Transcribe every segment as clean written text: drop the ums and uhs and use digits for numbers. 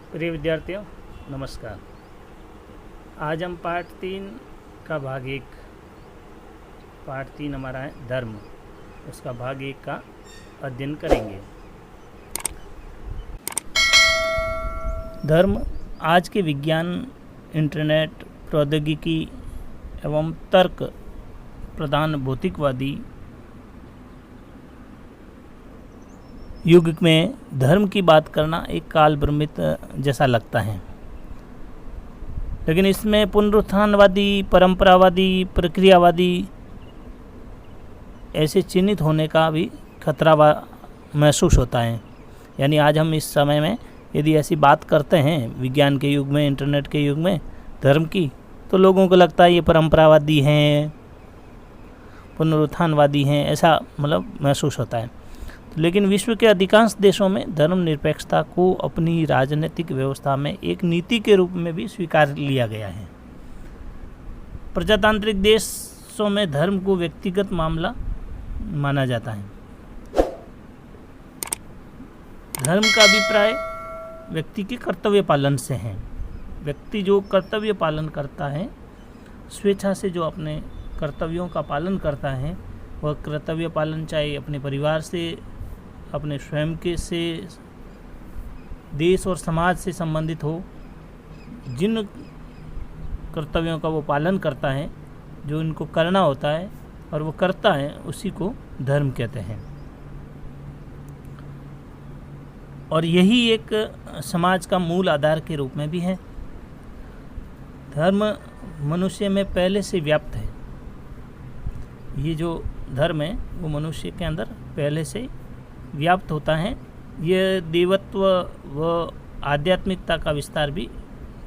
प्रिय विद्यार्थियों, नमस्कार। आज हम पार्ट 3 का भाग 1, पार्ट 3 हमारा है धर्म, उसका भाग 1 का अध्ययन करेंगे। धर्म आज के विज्ञान, इंटरनेट, प्रौद्योगिकी एवं तर्क प्रधान भौतिकवादी युग में धर्म की बात करना एक काल भ्रमित जैसा लगता है, लेकिन इसमें पुनरुत्थानवादी, परंपरावादी, प्रक्रियावादी ऐसे चिन्हित होने का भी खतरा महसूस होता है। यानी आज हम इस समय में यदि ऐसी बात करते हैं विज्ञान के युग में, इंटरनेट के युग में धर्म की, तो लोगों को लगता है ये परंपरावादी हैं, पुनरुत्थानवादी हैं, ऐसा महसूस होता है। लेकिन विश्व के अधिकांश देशों में धर्मनिरपेक्षता को अपनी राजनीतिक व्यवस्था में एक नीति के रूप में भी स्वीकार लिया गया है। प्रजातांत्रिक देशों में धर्म को व्यक्तिगत मामला माना जाता है। धर्म का अभिप्राय व्यक्ति के कर्तव्य पालन से है। व्यक्ति जो कर्तव्य पालन करता है, स्वेच्छा से जो अपने कर्तव्यों का पालन करता है, वह कर्तव्य पालन चाहे अपने परिवार से, अपने स्वयं के से, देश और समाज से संबंधित हो, जिन कर्तव्यों का वो पालन करता है, जो इनको करना होता है और वो करता है, उसी को धर्म कहते हैं। और यही एक समाज का मूल आधार के रूप में भी है। धर्म मनुष्य में पहले से व्याप्त है। ये जो धर्म है वो मनुष्य के अंदर पहले से व्याप्त होता है। ये देवत्व व आध्यात्मिकता का विस्तार भी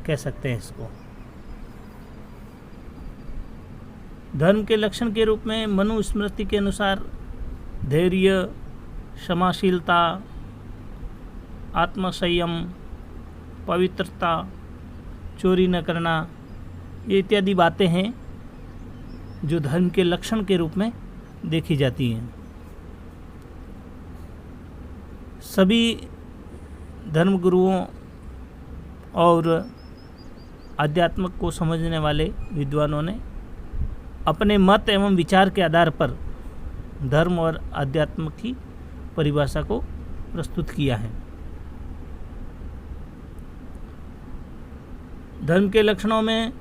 कह सकते हैं इसको। धर्म के लक्षण के रूप में मनुस्मृति के अनुसार धैर्य, क्षमाशीलता, आत्मसंयम, पवित्रता, चोरी न करना, ये इत्यादि बातें हैं जो धर्म के लक्षण के रूप में देखी जाती हैं। सभी धर्मगुरुओं और आध्यात्म को समझने वाले विद्वानों ने अपने मत एवं विचार के आधार पर धर्म और आध्यात्म की परिभाषा को प्रस्तुत किया है। धर्म के लक्षणों में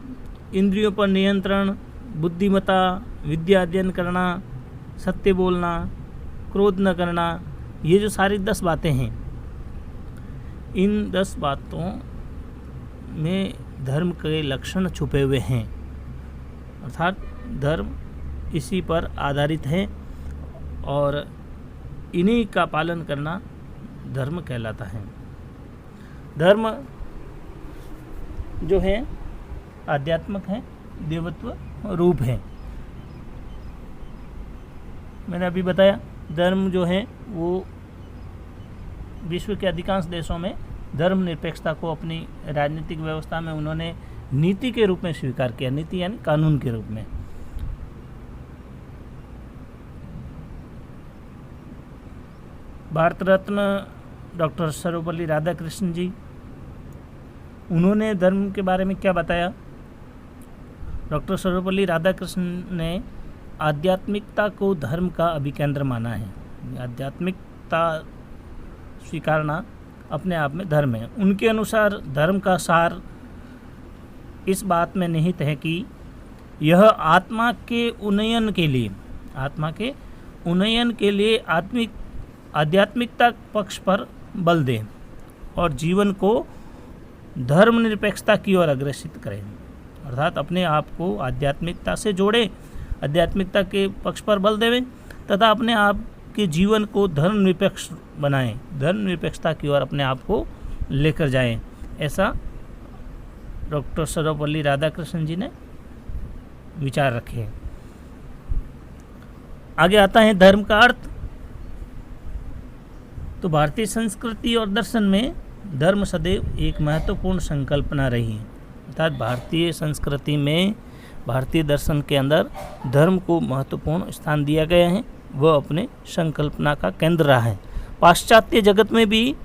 इंद्रियों पर नियंत्रण, बुद्धिमत्ता, विद्या अध्ययन करना, सत्य बोलना, क्रोध न करना, ये जो सारी 10 बातें हैं, इन 10 बातों में धर्म के लक्षण छुपे हुए हैं। अर्थात धर्म इसी पर आधारित है और इन्हीं का पालन करना धर्म कहलाता है। धर्म जो है आध्यात्मिक है, देवत्व रूप है। मैंने अभी बताया धर्म जो है वो विश्व के अधिकांश देशों में धर्म निरपेक्षता को अपनी राजनीतिक व्यवस्था में उन्होंने नीति के रूप में स्वीकार किया। नीति यानी कानून के रूप में। भारत रत्न डॉक्टर सर्वपल्ली राधाकृष्णन जी, उन्होंने धर्म के बारे में क्या बताया? डॉक्टर सर्वपल्ली राधाकृष्णन ने आध्यात्मिकता को धर्म का अभिकेंद्र माना है। आध्यात्मिकता स्वीकारना अपने आप में धर्म है। उनके अनुसार धर्म का सार इस बात में निहित है कि यह आत्मा के उन्नयन के लिए आध्यात्मिकता पक्ष पर बल दे और जीवन को धर्मनिरपेक्षता की ओर अग्रसित करें। अर्थात अपने आप को आध्यात्मिकता से जोड़े, आध्यात्मिकता के पक्ष पर बल देवें तथा अपने आप के जीवन को धर्मनिरपेक्ष बनाएं, धर्मनिरपेक्षता की ओर अपने आप को लेकर जाएं। ऐसा डॉक्टर सर्वपल्ली राधाकृष्णन जी ने विचार रखे। आगे आता है धर्म का अर्थ। तो भारतीय संस्कृति और दर्शन में धर्म सदैव एक महत्वपूर्ण संकल्पना रही है। अर्थात भारतीय संस्कृति में, भारतीय दर्शन के अंदर धर्म को महत्वपूर्ण स्थान दिया गया है, वह अपने संकल्पना का केंद्र रहा है। पाश्चात्य जगत में भी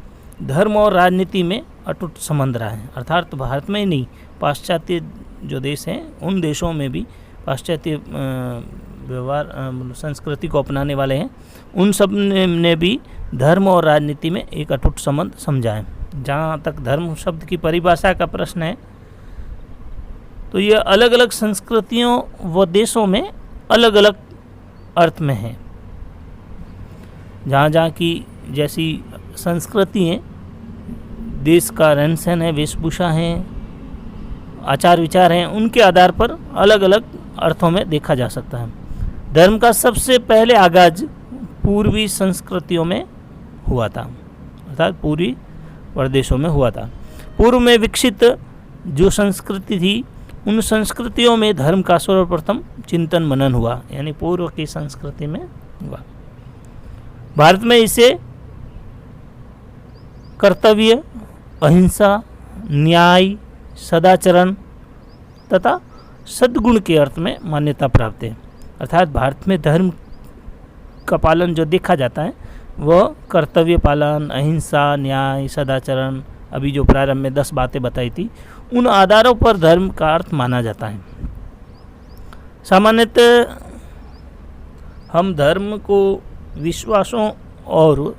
धर्म और राजनीति में अटूट संबंध रहा है। अर्थात भारत में ही नहीं, पाश्चात्य जो देश हैं उन देशों में भी पाश्चात्य व्यवहार संस्कृति को अपनाने वाले हैं, उन सब ने भी धर्म और राजनीति में एक अटूट संबंध समझा है। जहाँ तक धर्म शब्द की परिभाषा का प्रश्न है, तो ये अलग अलग संस्कृतियों व देशों में अलग अलग अर्थ में है। जहाँ जहाँ की जैसी संस्कृति है, देश का रहन सहन है, वेशभूषा है, आचार विचार हैं, उनके आधार पर अलग अलग अर्थों में देखा जा सकता है। धर्म का सबसे पहले आगाज पूर्वी संस्कृतियों में हुआ था, अर्थात पूर्वी प्रदेशों में हुआ था। पूर्व में विकसित जो संस्कृति थी, उन संस्कृतियों में धर्म का सर्वप्रथम चिंतन मनन हुआ, यानी पूर्व की संस्कृति में हुआ। भारत में इसे कर्तव्य, अहिंसा, न्याय, सदाचरण तथा सद्गुण के अर्थ में मान्यता प्राप्त है। अर्थात भारत में धर्म का पालन जो देखा जाता है वह कर्तव्य पालन, अहिंसा, न्याय, सदाचरण, अभी जो प्रारंभ में 10 बातें बताई थी, उन आधारों पर धर्म का अर्थ माना जाता है। सामान्यतः हम धर्म को विश्वासों और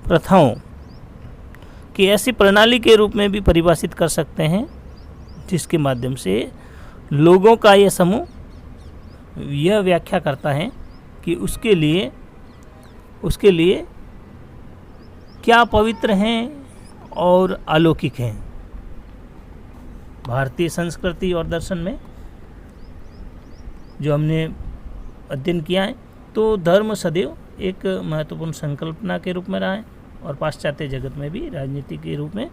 प्रथाओं की ऐसी प्रणाली के रूप में भी परिभाषित कर सकते हैं जिसके माध्यम से लोगों का यह समूह यह व्याख्या करता है कि उसके लिए क्या पवित्र हैं और अलौकिक हैं। भारतीय संस्कृति और दर्शन में जो हमने अध्ययन किया है, तो धर्म सदैव एक महत्वपूर्ण संकल्पना के रूप में रहा है और पाश्चात्य जगत में भी राजनीति के रूप में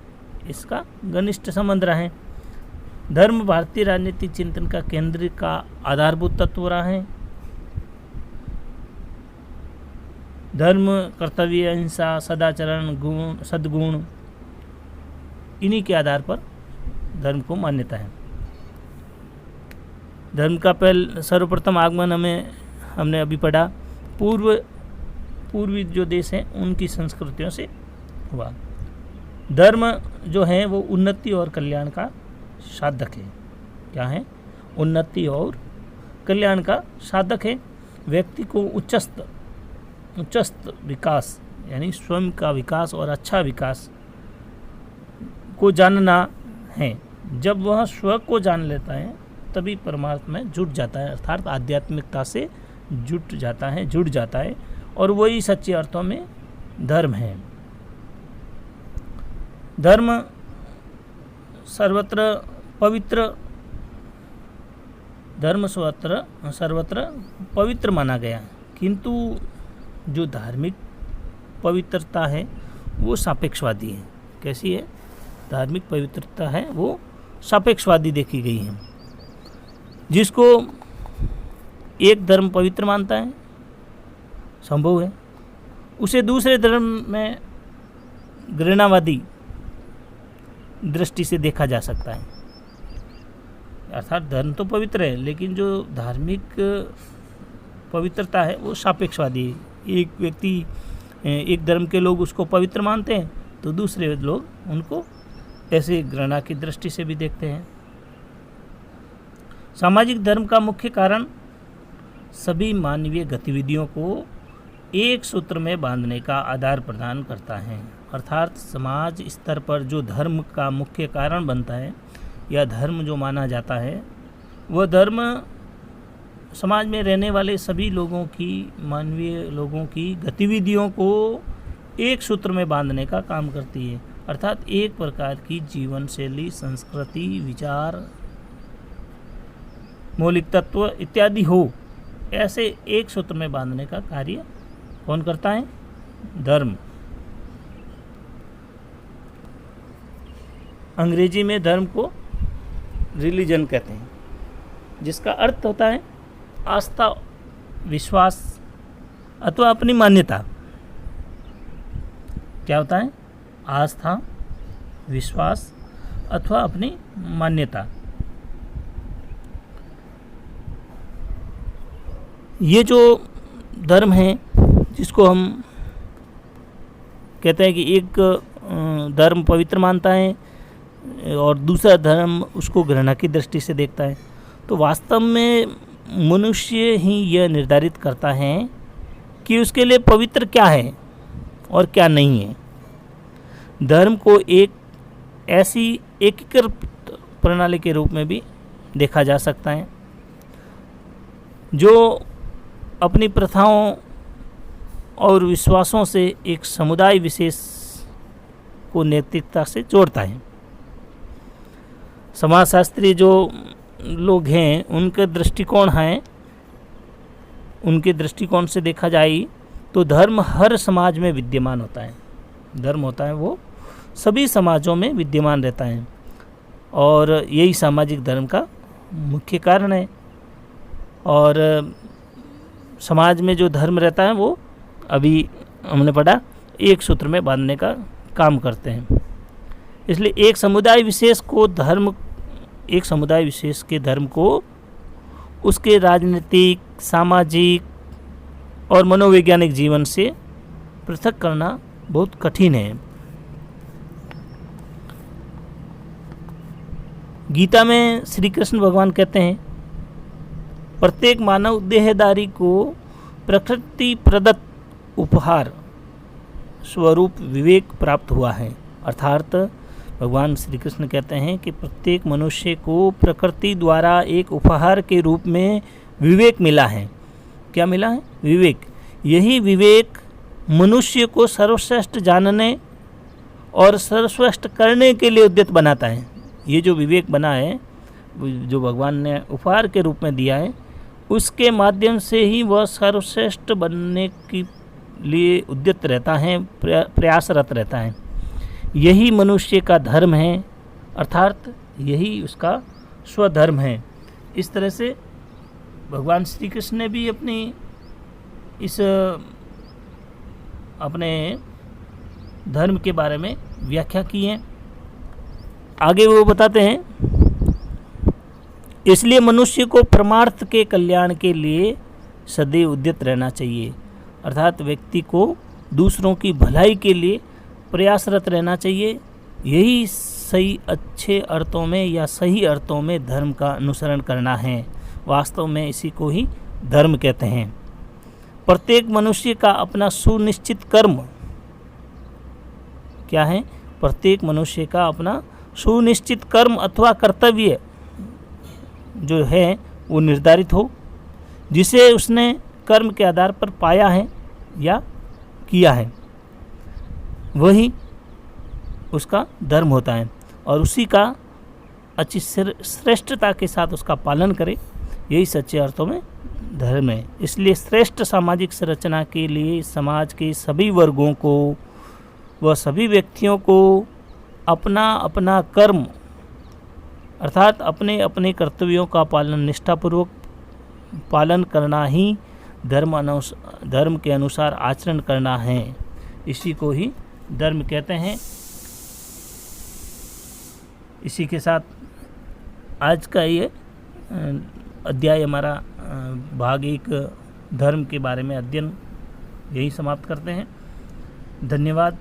इसका घनिष्ठ संबंध रहा है। धर्म भारतीय राजनीतिक चिंतन का केंद्र का आधारभूत तत्व रहा है। धर्म, कर्तव्य, अहिंसा, सदाचरण, गुण, सद्गुण, इन्हीं के आधार पर धर्म को मान्यता है। धर्म का सर्वप्रथम आगमन हमने अभी पढ़ा पूर्वी जो देश हैं उनकी संस्कृतियों से हुआ। धर्म जो है वो उन्नति और कल्याण का साधक है। क्या है? उन्नति और कल्याण का साधक है। व्यक्ति को उच्चस्त विकास, यानी स्वयं का विकास और अच्छा विकास को जानना है। जब वह स्व को जान लेता है तभी परमार्थ में जुट जाता है, अर्थात आध्यात्मिकता से जुड़ जाता है और वही सच्चे अर्थों में धर्म है। धर्म सर्वत्र पवित्र माना गया, किंतु जो धार्मिक पवित्रता है वो सापेक्षवादी है। कैसी है? धार्मिक पवित्रता है वो सापेक्षवादी देखी गई है। जिसको एक धर्म पवित्र मानता है, संभव है, उसे दूसरे धर्म में घृणावादी दृष्टि से देखा जा सकता है। अर्थात धर्म तो पवित्र है, लेकिन जो धार्मिक पवित्रता है वो सापेक्षवादी है। एक धर्म के लोग उसको पवित्र मानते हैं तो दूसरे लोग उनको ऐसे घृणा की दृष्टि से भी देखते हैं। सामाजिक धर्म का मुख्य कारण सभी मानवीय गतिविधियों को एक सूत्र में बांधने का आधार प्रदान करता है। अर्थात समाज स्तर पर जो धर्म का मुख्य कारण बनता है या धर्म जो माना जाता है, वह धर्म समाज में रहने वाले सभी लोगों की, मानवीय लोगों की गतिविधियों को एक सूत्र में बांधने का काम करती है। अर्थात एक प्रकार की जीवन शैली, संस्कृति, विचार, मौलिक तत्व इत्यादि हो, ऐसे एक सूत्र में बांधने का कार्य कौन करता है? धर्म। अंग्रेजी में धर्म को रिलीजन कहते हैं, जिसका अर्थ होता है आस्था, विश्वास अथवा अपनी मान्यता। क्या होता है? आस्था, विश्वास अथवा अपनी मान्यता। ये जो धर्म है, जिसको हम कहते हैं कि एक धर्म पवित्र मानता है और दूसरा धर्म उसको घृणा की दृष्टि से देखता है। तो वास्तव में मनुष्य ही यह निर्धारित करता है कि उसके लिए पवित्र क्या है और क्या नहीं है। धर्म को एक ऐसी एकीकृत प्रणाली के रूप में भी देखा जा सकता है जो अपनी प्रथाओं और विश्वासों से एक समुदाय विशेष को नैतिकता से जोड़ता है। समाजशास्त्री जो लोग हैं उनके दृष्टिकोण से देखा जाए तो धर्म हर समाज में विद्यमान होता है। धर्म होता है वो सभी समाजों में विद्यमान रहता है और यही सामाजिक धर्म का मुख्य कारण है। और समाज में जो धर्म रहता है वो अभी हमने पढ़ा एक सूत्र में बांधने का काम करते हैं। इसलिए एक समुदाय विशेष के धर्म को उसके राजनीतिक, सामाजिक और मनोवैज्ञानिक जीवन से पृथक करना बहुत कठिन है। गीता में श्री कृष्ण भगवान कहते हैं, प्रत्येक मानव देहधारी को प्रकृति प्रदत्त उपहार स्वरूप विवेक प्राप्त हुआ है। अर्थात भगवान श्री कृष्ण कहते हैं कि प्रत्येक मनुष्य को प्रकृति द्वारा एक उपहार के रूप में विवेक मिला है। क्या मिला है? विवेक। यही विवेक मनुष्य को सर्वश्रेष्ठ जानने और सर्वश्रेष्ठ करने के लिए उद्यत बनाता है। ये जो विवेक बना है, जो भगवान ने उपहार के रूप में दिया है, उसके माध्यम से ही वह सर्वश्रेष्ठ बनने के लिए उद्यत रहता है, प्रयासरत रहता है। यही मनुष्य का धर्म है, अर्थात यही उसका स्वधर्म है। इस तरह से भगवान श्री कृष्ण ने भी अपने धर्म के बारे में व्याख्या की है। आगे वो बताते हैं, इसलिए मनुष्य को परमार्थ के कल्याण के लिए सदैव उद्यत रहना चाहिए। अर्थात व्यक्ति को दूसरों की भलाई के लिए प्रयासरत रहना चाहिए। यही सही अच्छे अर्थों में या सही अर्थों में धर्म का अनुसरण करना है। वास्तव में इसी को ही धर्म कहते हैं। प्रत्येक मनुष्य का अपना सुनिश्चित कर्म क्या है? प्रत्येक मनुष्य का अपना सुनिश्चित कर्म अथवा कर्तव्य जो है वो निर्धारित हो, जिसे उसने कर्म के आधार पर पाया है या किया है, वही उसका धर्म होता है और उसी का अच्छी श्रेष्ठता के साथ उसका पालन करे। यही सच्चे अर्थों में धर्म है। इसलिए श्रेष्ठ सामाजिक संरचना के लिए समाज के सभी वर्गों को व सभी व्यक्तियों को अपना अपना कर्म अर्थात अपने अपने कर्तव्यों का पालन निष्ठापूर्वक पालन करना ही धर्म के अनुसार आचरण करना है। इसी को ही धर्म कहते हैं। इसी के साथ आज का ये अध्याय हमारा भाग 1 धर्म के बारे में अध्ययन यही समाप्त करते हैं। धन्यवाद।